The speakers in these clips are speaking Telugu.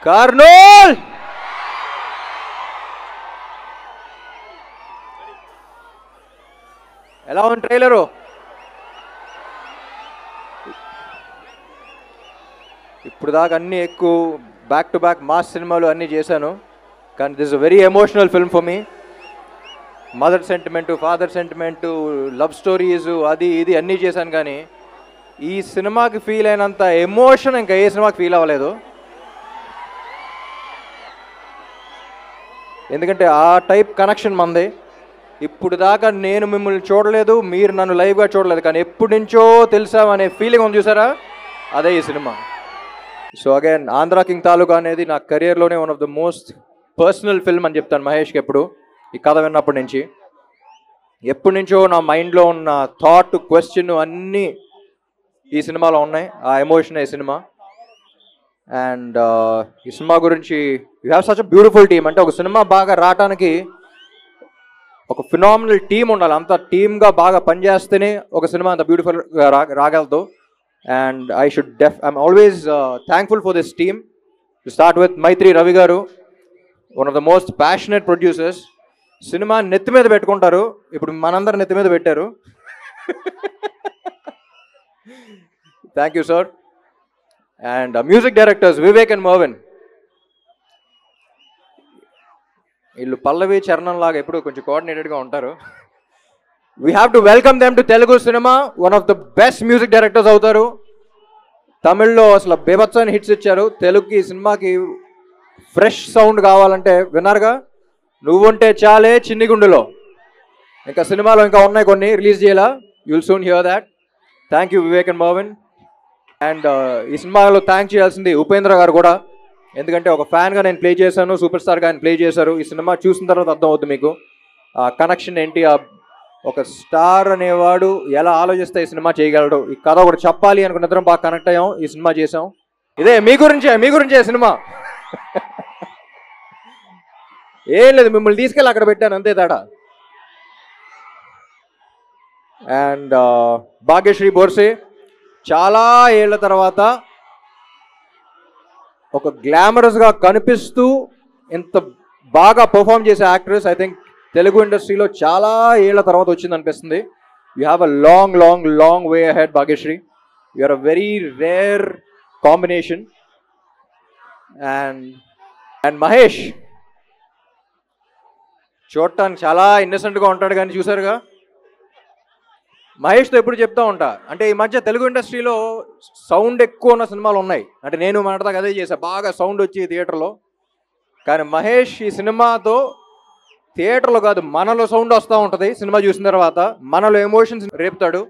కర్నూల్ ఎలా ఉంది ట్రైలరు? ఇప్పుడు దాకా అన్నీ ఎక్కువ బ్యాక్ టు బ్యాక్ మాస్ సినిమాలు అన్నీ చేశాను, కానీ this is very emotional film for me. Mother sentiment, father sentiment, love stories, అది ఇది అన్నీ చేశాను, కానీ ఈ సినిమాకి ఫీల్ అయినంత ఎమోషన్ ఇంకా ఏ సినిమాకి ఫీల్ అవ్వలేదు. ఎందుకంటే ఆ టైప్ కనెక్షన్ మంది. ఇప్పుడు దాకా నేను మిమ్మల్ని చూడలేదు, మీరు నన్ను లైవ్గా చూడలేదు, కానీ ఎప్పటి నుంచో తెలుసామనే ఫీలింగ్ ఉంది చూసారా, అదే ఈ సినిమా. So again Andhra king Taluka అనేది నా కెరియర్లోనే one of the most personal film అని చెప్తాను మహేష్కి. ఎప్పుడు ఈ కథ విన్నప్పటి నుంచి ఎప్పటి నుంచో నా మైండ్లో ఉన్న థాట్, క్వశ్చన్ అన్నీ ఈ సినిమాలో ఉన్నాయి. ఆ ఎమోషన్ ఈ సినిమా. అండ్ ఈ సినిమా గురించి you have such a beautiful team. అంటే ఒక సినిమా బాగా రావడానికి ఒక ఫినామినల్ టీమ్ ఉండాలి. అంత టీమ్గా బాగా పనిచేస్తేనే ఒక సినిమా అంత బ్యూటిఫుల్గా రాగలదు. And I'm always thankful for this team. To start with Mythri Ravi గారు, one of the most passionate producers. సినిమా నెత్తి మీద పెట్టుకుంటారు, ఇప్పుడు మనందరు నెత్తి మీద పెట్టారు. Thank you sir. And music directors Vivek and Mervin. వీళ్ళు పల్లవి చరణం లాగా ఎప్పుడు కొంచెం కోఆర్డినేటెడ్గా ఉంటారు. We have to welcome them to Telugu cinema. One of the best music directors అవుతారు. తమిళ్లో అసలు బేబత్సని హిట్స్ ఇచ్చారు. తెలుగుకి సినిమాకి ఫ్రెష్ సౌండ్ కావాలంటే విన్నారుగా, నువ్వుంటే చాలే, చిన్ని గుండెలో. ఇంకా సినిమాలో ఇంకా ఉన్నాయి కొన్ని, రిలీజ్ చేయాలా. You'll soon here that. Thank you Vivek and Marvin. And ఈ సినిమాలో థ్యాంక్ చేయాల్సింది ఉపేంద్ర గారు కూడా. ఎందుకంటే ఒక ఫ్యాన్గా నేను ప్లే చేశాను, సూపర్ స్టార్గా ఆయన ప్లే చేశారు. ఈ సినిమా చూసిన తర్వాత అర్థం అవుతుంది మీకు ఆ కనెక్షన్ ఏంటి. ఒక స్టార్ అనేవాడు ఎలా ఆలోచిస్తే ఈ సినిమా చేయగలడు. ఈ కథ ఒకటి చెప్పాలి అనుకున్న ఇద్దరం బాగా కనెక్ట్ అయ్యాం, ఈ సినిమా చేసాం. ఇదే మీ గురించే సినిమా. ఏం లేదు, మిమ్మల్ని తీసుకెళ్ళి అక్కడ పెట్టాను, అంతే తేడా. అండ్ భాగ్యశ్రీ బోర్సే చాలా ఏళ్ల తర్వాత ఒక గ్లామరస్గా కనిపిస్తూ ఇంత బాగా పర్ఫామ్ చేసే యాక్ట్రెస్ ఐ థింక్ తెలుగు ఇండస్ట్రీలో చాలా ఏళ్ల తర్వాత వచ్చింది అనిపిస్తుంది. You have a long long long way ahead Bhagyashree. You are a very rare combination. And Mahesh చూడటానికి చాలా ఇన్నసెంట్గా ఉంటాడు, కానీ చూసారుగా, మహేష్తో ఎప్పుడు చెప్తా ఉంటా, అంటే ఈ మధ్య తెలుగు ఇండస్ట్రీలో సౌండ్ ఎక్కువ ఉన్న సినిమాలు ఉన్నాయి. అంటే నేను మాట్లాడదాకా అదే చేశా, బాగా సౌండ్ వచ్చి థియేటర్లో. కానీ మహేష్ ఈ సినిమాతో థియేటర్లో కాదు, మనలో సౌండ్ వస్తూ ఉంటుంది. సినిమా చూసిన తర్వాత మనలో ఎమోషన్స్ రేపుతాడు.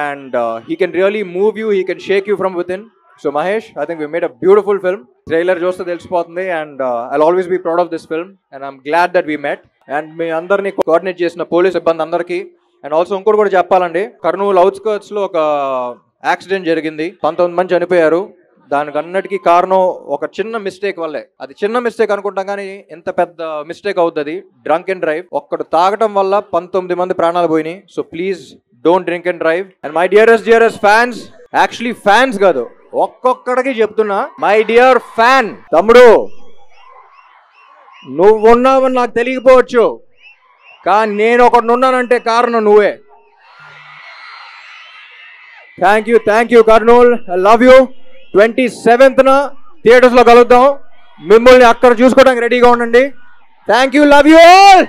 And he can really move you, he can shake you from with in. So Mahesh, I think we made a beautiful film. Trailer చూస్తే తెలిసిపోతుంది. And I'll always be proud of this film. And I'm glad that we met. And మీ అందరినీ కోఆర్డినేట్ చేసిన పోలీస్ సిబ్బంది అందరికీ. అండ్ ఆల్సో ఇంకోటి కూడా చెప్పాలండి, కర్నూలు అవుట్స్కర్ట్స్లో ఒక యాక్సిడెంట్ జరిగింది, 19 మంది చనిపోయారు. దానికి అన్నిటికీ కారణం ఒక చిన్న మిస్టేక్ వల్లే. అది చిన్న మిస్టేక్ అనుకుంటాం, కానీ ఎంత పెద్ద మిస్టేక్ అవుతుంది. Drunk and drive. ఒక్కడు తాగటం వల్ల 19 మంది ప్రాణాలు పోయినాయి. So please don't drink and drive. And my dearest fans, actually fans కాదు, ఒక్కొక్కడికి చెప్తున్నా, మై డియర్ ఫ్యాన్ తమ్ముడు, నువ్వున్నావని నాకు తెలియకపోవచ్చు, కానీ నేను ఒకటి ఉన్నానంటే కారణం నువ్వే. Thank you Kurnool. I love you. 27th థియేటర్స్లో కలుద్దాం. మిమ్మల్ని అక్కడ చూసుకోవడానికి రెడీగా ఉండండి. Thank you, love you all.